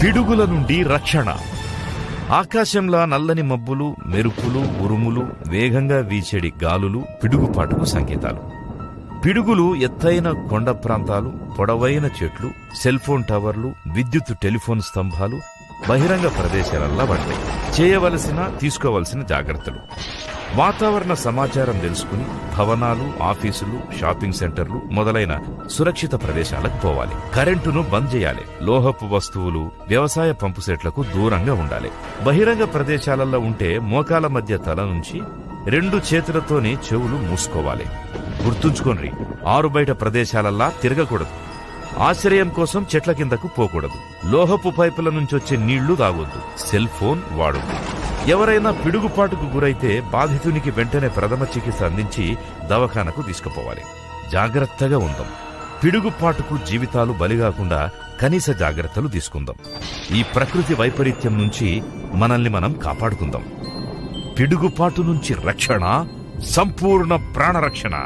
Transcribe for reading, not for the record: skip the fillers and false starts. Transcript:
పిడుగుల నుండి రక్షణ. ఆకాశంలా నల్లని మబ్బులు, మెరుపులు, ఉరుములు, వేగంగా వీచేడి గాలులు పిడుగుపాటుకు సంకేతాలు. పిడుగులు ఎత్తైన కొండ ప్రాంతాలు, పొడవైన చెట్లు, సెల్ఫోన్ టవర్లు, విద్యుత్ టెలిఫోన్ స్తంభాలు, బహిరంగ ప్రదేశాలల్లా పడతాయి. చేయవలసిన, తీసుకోవలసిన జాగ్రత్తలు. వాతావరణ సమాచారం తెలుసుకుని భవనాలు, ఆఫీసులు, షాపింగ్ సెంటర్లు మొదలైన సురక్షిత ప్రదేశాలకు పోవాలి. కరెంటును బంద్ చేయాలి. లోహపు వస్తువులు, వ్యవసాయ పంపు సెట్లకు దూరంగా ఉండాలి. బహిరంగ ప్రదేశాలలో ఉంటే మోకాల మధ్య తల నుంచి 2 చేతులతోనే చెవులు మూసుకోవాలి. గుర్తుంచుకోండి, ఆరుబయట ప్రదేశాలల్లా తిరగకూడదు. ఆశ్రయం కోసం చెట్ల కిందకు పోకూడదు. లోహపు పైపుల నుంచొచ్చే నీళ్లు తాగొద్దు. సెల్ ఫోన్ వాడొద్దు. ఎవరైనా పిడుగుపాటుకు గురైతే బాధితునికి వెంటనే ప్రథమ చికిత్స అందించి దవాఖానకు తీసుకుపోవాలి. జాగ్రత్తగా ఉందాం. పిడుగుపాటుకు జీవితాలు బలిగాకుండా కనీస జాగ్రత్తలు తీసుకుందాం. ఈ ప్రకృతి వైపరీత్యం నుంచి మనల్ని మనం కాపాడుకుందాం. పిడుగుపాటు నుంచి రక్షణ, సంపూర్ణ ప్రాణరక్షణ.